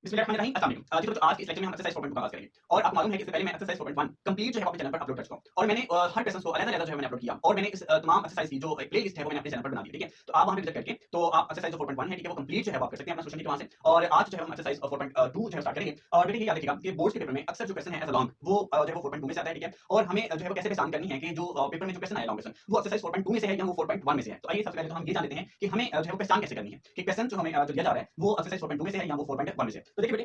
बिस्मिल्लाहिर्रहमानिर्रहीम, अस्सलाम वालेकुम। जी तो आज के इस लेक्चर में हम एक्सरसाइज 4.2 का आगाज करेंगे और आपको मालूम है कि इससे पहले मैं एक्सरसाइज 4.1 कंप्लीट जो है अपने चैनल पर अपलोड कर चुका हूं और मैंने हर क्वेश्चन को अलग-अलग जो है मैंने अपलोड किया और मैंने इस तमाम एक्सरसाइज की जो एक प्लेलिस्ट है वो मैंने अपने चैनल पर बना दी, ठीक है। तो आप वहां पे विजिट करके तो आप एक्सरसाइज जो 4.1 है, ठीक है, वो कंप्लीट जो है आप कर सकते हैं अपना सोल्यूशन के वहां से। और आज जो है हम एक्सरसाइज 4.2 जो है स्टार्ट करेंगे और बेटे ये याद रखिएगा कि बोर्ड्स के पेपर में अक्सर जो क्वेश्चन है एज अ लॉन्ग वो जो है वो 4.2 में से आता है, ठीक है। और हमें जो है वो कैसे पहचान करनी है कि जो पेपर में जो क्वेश्चन आया लॉन्ग क्वेश्चन वो एक्सरसाइज 4.2 में से है या वो 4.1 में से है। तो आइए सबसे पहले तो हम ये जान लेते हैं कि हमें जो है वो पहचान कैसे करनी है कि क्वेश्चन जो हमें जो दिया जा रहा है वो एक्सरसाइज 4.2 में से है या वो 4.1 में से है। तो देखिए बेटे,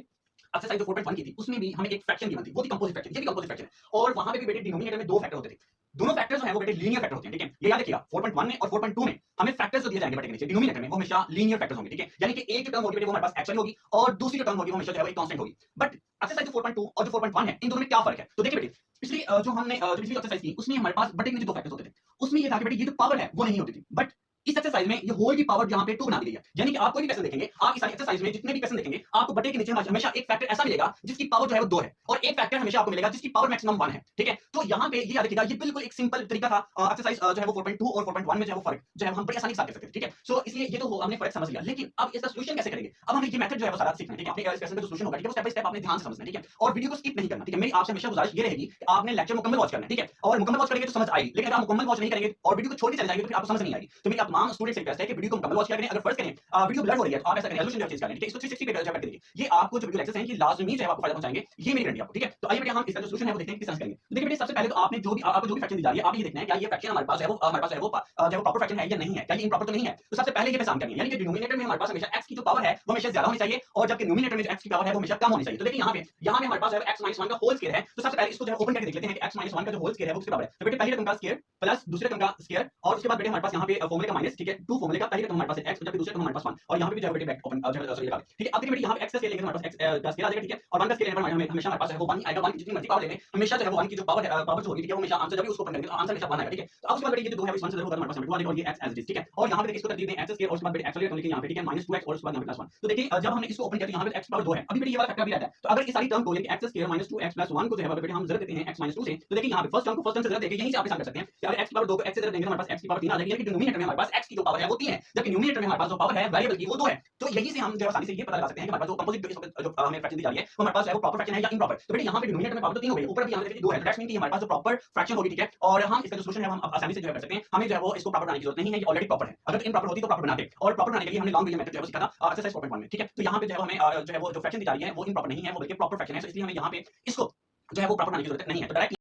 एक्सरसाइज जो 4.1 की थी उसमें भी हमें एक फ्रैक्शन गिवन थी, वो थी कंपोजिट फ्रैक्शन। ये भी कंपोजिट फ्रैक्शन है और वहां पे भी बेटे डिनोमिनेटर में दो फैक्टर होते थे। दोनों फैक्टर जो है वो बेटे लीनियर फैक्टर होते हैं, ठीक है। ये याद रखिएगा 4.1 में और 4.2 में हमें फैक्टर्स जो दिए जाएंगे बेटे के नीचे डिनोमिनेटर में वो हमेशा लीनियर फैक्टर्स होंगे, ठीक है। यानी कि एक जो टर्म होगी बेटे वो हमारे पास एक्चुअली होगी और दूसरी जो टर्म होगी वो हमेशा जो है वो एक कांस्टेंट होगी। बट एक्सरसाइज जो 4.2 और जो 4.1 है इन दोनों में क्या फर्क है? तो देखिए बेटे, पिछली जो हमने जो पिछली एक्सरसाइज की उसमें हमारे पास बटे में जो दो फैक्टर्स होते थे उसमें ये था कि बेटे ये जो पावर है वो नहीं होती थी। बट इस एक्सरसाइज में ये होल की पावर जहां पे 2 बना दी गई है। यानी कि आप कोई भी क्वेश्चन देखेंगे, आप इस सारी एक्सरसाइज में जितने भी क्वेश्चन देखेंगे, आपको बटे के नीचे हमेशा एक फैक्टर ऐसा मिलेगा जिसकी पावर जो है वो 2 है और एक फैक्टर हमेशा आपको मिलेगा जिसकी पावर मैक्सिमम 1 है, ठीक है। तो यहां पे ये याद रखिएगा, ये बिल्कुल एक सिंपल तरीका था एक्सरसाइज जो है वो 4.2 और 4.1 में जो है वो फर्क जो है हम बड़ी आसानी से कर सकते हैं, ठीक है। सो इसलिए ये तो हमने फर्क समझ लिया, लेकिन अब इसका सॉल्यूशन कैसे करेंगे? अब हमें ये मेथड जो है वो सारा सीखना है, ठीक है। अपने इस क्वेश्चन का जो सॉल्यूशन होगा, ठीक है, वो स्टेप बाय स्टेप आपने ध्यान से समझना है, ठीक है। और वीडियो को स्किप नहीं करना, ठीक है। मेरी आपसे हमेशा गुजारिश ये रहेगी कि आपने लेक्चर मुकम्मल वॉच करना है, ठीक है। और मुकम्मल वॉच करेंगे तो समझ आएगी, लेकिन अगर आप मुकम्मल वॉच नहीं करेंगे और वीडियो को छोड़ के चले जाएंगे तो फिर आपको समझ नहीं आएगी। तो मेरी आप तमाम स्टूडेंट्स से रिक्वेस्ट है कि वीडियो को मुकम्मल वॉच करें। अगर फर्स्ट करें वीडियो ब्लर हो रही है तो आप ऐसा करें रेजोल्यूशन जो चीज करें, ठीक है। इसको 360 पे जो कर दीजिए। ये आपको जो वीडियो लेक्चर्स हैं ये लाजमी जो है आपको फायदा पहुंचाएंगे, ये मेरी गारंटी आपको, ठीक है। तो आइए बेटे हम इसका जो सॉल्यूशन है वो देखते हैं किस तरह से करेंगे। तो देखिए बेटे, सबसे पहले तो आपने जो भी आपको जो भी फ्रैक्शन दी जा रही है आप ये देखना है क्या ये फ्रैक्शन हमारे पास है वो हमारे पास है वो जो है प्रॉपर फ्रैक्शन है या नहीं है, क्या ये इम्प्रॉपर तो नहीं है। तो सबसे पहले ये पहचान करनी है, यानी कि डिनोमिनेटर में हमारे पास हमेशा x की जो पावर है वो हमेशा ज्यादा होनी चाहिए और जबकि न्यूमिनेटर में जो x की पावर है वो हमेशा कम होनी चाहिए। तो देखिए यहाँ पे हमारे पास x - 1 का होल स्क्वायर है। तो सबसे पहले इसको जो है ओपन करके देख लेते हैं कि x - 1 का जो होल स्क्वायर है वो किसके बराबर है। तो बेटे पहली रकम का स्क्वायर प्लस दूसरे रकम का स्क्वायर और उसके बाद बेटे हमारे पास यहाँ पे फॉर्मूले का माइनस, ठीक है। 2 फॉर्मूले का पहली रकम हमारे पास है x जबकि दूसरी रकम हमारे पास 1 और यहाँ पे भी जो है बेटे ब्रैकेट ओपन जो है सॉरी लगा, ठीक है। अब देखिए बेटे यहाँ पे x का स्क्वायर लेंगे तो हमारे पास x का स्क्वायर आ जाएगा, ठीक है। और 1 का स्क्वायर लेने पर हमेशा हमारे पास है वो 1 ही आएगा। 1 की जितनी मर्जी पावर ले लें हमेशा जो है वो 1 की जो पावर है पावर जो होगी, ठीक है, वो हमेशा आंसर जब भी उसको ओपन करेंगे तो आंसर हमेशा 1 आएगा, ठीक है। तो अब उसके बाद बेटे ये जो 2 है इस 1 से जरूर होगा हमारे पास 2 आएगा और ये x एज इट इज, ठीक है। और यहाँ पे देखिए इसको तरतीब दें x स्क्वायर और उसके बाद बेटे x लेकर यहाँ पे, ठीक है, -2x और उसके बाद यहाँ पे +1। तो देखिए जब हमने इसको ओपन किया तो यहाँ पे x पावर 2 है। अभी बेटे ये वाला फैक्टर भी रहता है। तो अगर इस सारी टर्म को यानी कि x स्क्वायर -2x + 1 को जो है बेटे हम जरूर देते हैं x - 2 से। तो देखिए यहाँ पे फर्स्ट टर्म से जरूर देंगे, यहीं से आप हिसाब कर सकते हैं कि अगर x की पावर 2 को x से जरूर देंगे तो हमारे पास x की पावर 3 आ जाएगी, यानी कि डिनोमिनेटर में हमारे पास x की जो पावर है वो 3 है जबकि न्यूमिनेटर में हमारे पास जो पावर है वेरिएबल की वो 2 है। तो यही से हम जो है आसानी से ये पता लगा सकते हैं कि हमारे पास जो कंपोजिट जो हमें फ्रैक्शन दी जा रही है वो हमारे पास है वो प्रॉपर फ्रैक्शन है या इम्प्रॉपर। तो बेटे यहाँ पे डिनोमिनेटर में पावर तो 3 हो गई, ऊपर भी यहाँ पे देखिए 2 है, तो दैट्स मीन कि हमारे पास जो प्रॉपर फ्रैक्शन होगी, ठीक है। और हम इसका जो सॉल्यूशन है हम आसानी से जो है कर सकते हैं। हमें जो है वो इसको प्रॉपर बनाने की जरूरत नहीं है, ये ऑलरेडी प्रॉपर है। अगर इम्प्रॉपर होती तो प्रॉपर बनाते और प्रॉपर बनाने के लिए हमने लॉन्ग डिवीजन मेथड जो है वो सीखा था एक्सरसाइज 4.1 में, ठीक है। तो यहाँ पे जो है हमें जो है वो जो फ्रैक्शन दी जा रही है वो इम्प्रॉपर नहीं है, वो बल्कि प्रॉपर फ्रैक्शन है। तो इसलिए हमें यहाँ पे इसको जो है वो प्रॉपर बनाने की जरूरत नहीं है। तो डायरेक्ट